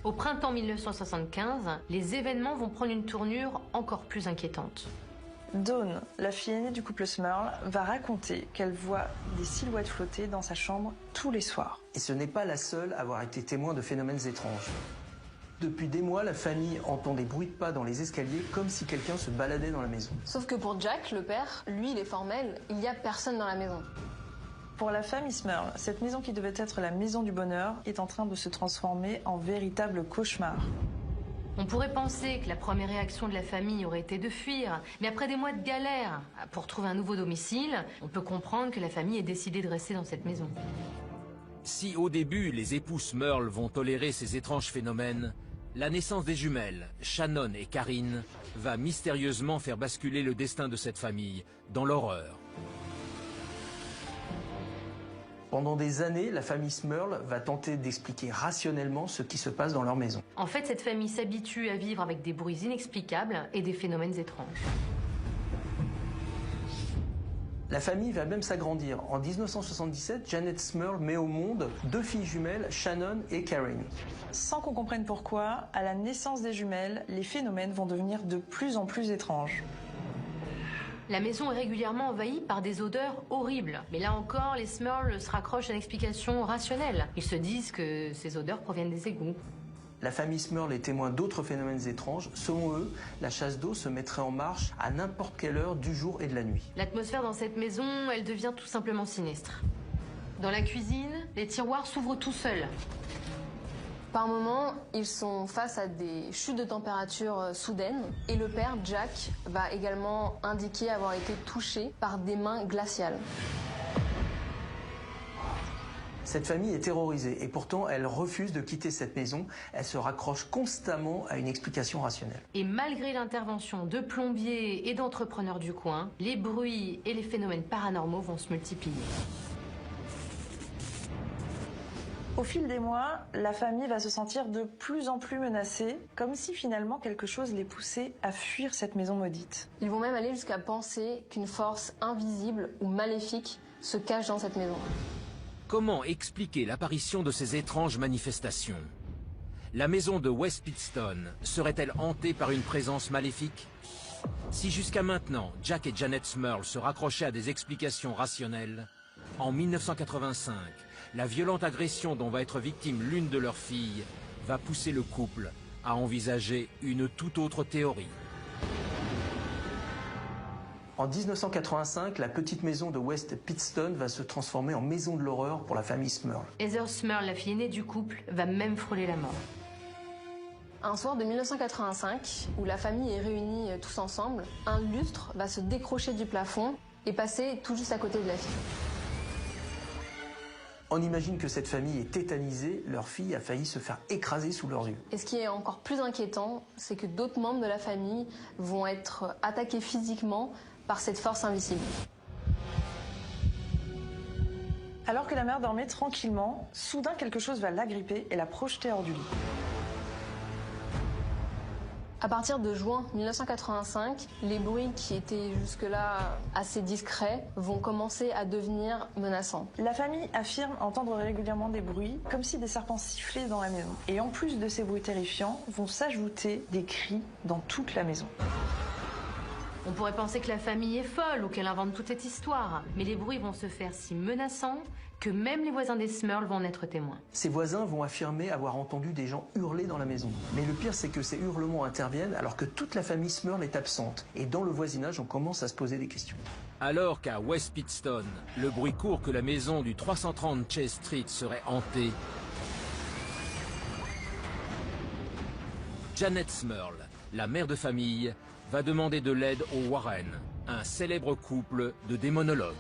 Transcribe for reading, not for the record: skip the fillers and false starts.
Au printemps 1975, les événements vont prendre une tournure encore plus inquiétante. Dawn, la fille aînée du couple Smurl, va raconter qu'elle voit des silhouettes flotter dans sa chambre tous les soirs. Et ce n'est pas la seule à avoir été témoin de phénomènes étranges. Depuis des mois, la famille entend des bruits de pas dans les escaliers comme si quelqu'un se baladait dans la maison. Sauf que pour Jack, le père, lui, il est formel, il n'y a personne dans la maison. Pour la famille Smurl, cette maison qui devait être la maison du bonheur est en train de se transformer en véritable cauchemar. On pourrait penser que la première réaction de la famille aurait été de fuir, mais après des mois de galère pour trouver un nouveau domicile, on peut comprendre que la famille ait décidé de rester dans cette maison. Si au début les époux Smurl vont tolérer ces étranges phénomènes, la naissance des jumelles, Shannon et Karyn, va mystérieusement faire basculer le destin de cette famille dans l'horreur. Pendant des années, la famille Smurl va tenter d'expliquer rationnellement ce qui se passe dans leur maison. En fait, cette famille s'habitue à vivre avec des bruits inexplicables et des phénomènes étranges. La famille va même s'agrandir. En 1977, Janet Smurl met au monde 2 filles jumelles, Shannon et Karyn. Sans qu'on comprenne pourquoi, à la naissance des jumelles, les phénomènes vont devenir de plus en plus étranges. La maison est régulièrement envahie par des odeurs horribles. Mais là encore, les Smurl se raccrochent à une explication rationnelle. Ils se disent que ces odeurs proviennent des égouts. La famille Smurl est témoin d'autres phénomènes étranges. Selon eux, la chasse d'eau se mettrait en marche à n'importe quelle heure du jour et de la nuit. L'atmosphère dans cette maison, elle devient tout simplement sinistre. Dans la cuisine, les tiroirs s'ouvrent tout seuls. Par moments, ils sont face à des chutes de température soudaines et le père, Jack, va également indiquer avoir été touché par des mains glaciales. Cette famille est terrorisée et pourtant elle refuse de quitter cette maison. Elle se raccroche constamment à une explication rationnelle. Et malgré l'intervention de plombiers et d'entrepreneurs du coin, les bruits et les phénomènes paranormaux vont se multiplier. Au fil des mois, la famille va se sentir de plus en plus menacée, comme si finalement quelque chose les poussait à fuir cette maison maudite. Ils vont même aller jusqu'à penser qu'une force invisible ou maléfique se cache dans cette maison. Comment expliquer l'apparition de ces étranges manifestations? La maison de West Pittston serait-elle hantée par une présence maléfique? Si jusqu'à maintenant, Jack et Janet Smurl se raccrochaient à des explications rationnelles, en 1985, la violente agression dont va être victime l'une de leurs filles va pousser le couple à envisager une toute autre théorie. En 1985, la petite maison de West Pittston va se transformer en maison de l'horreur pour la famille Smurl. Heather Smurl, la fille aînée du couple, va même frôler la mort. Un soir de 1985, où la famille est réunie tous ensemble, un lustre va se décrocher du plafond et passer tout juste à côté de la fille. On imagine que cette famille est tétanisée, leur fille a failli se faire écraser sous leurs yeux. Et ce qui est encore plus inquiétant, c'est que d'autres membres de la famille vont être attaqués physiquement par cette force invisible. Alors que la mère dormait tranquillement, soudain quelque chose va l'agripper et la projeter hors du lit. À partir de juin 1985, les bruits qui étaient jusque-là assez discrets vont commencer à devenir menaçants. La famille affirme entendre régulièrement des bruits, comme si des serpents sifflaient dans la maison. Et en plus de ces bruits terrifiants, vont s'ajouter des cris dans toute la maison. On pourrait penser que la famille est folle ou qu'elle invente toute cette histoire. Mais les bruits vont se faire si menaçants que même les voisins des Smurl vont en être témoins. Ces voisins vont affirmer avoir entendu des gens hurler dans la maison. Mais le pire, c'est que ces hurlements interviennent alors que toute la famille Smurl est absente. Et dans le voisinage, on commence à se poser des questions. Alors qu'à West Pittston, le bruit court que la maison du 330 Chase Street serait hantée, Janet Smurl, la mère de famille, va demander de l'aide aux Warren, un célèbre couple de démonologues.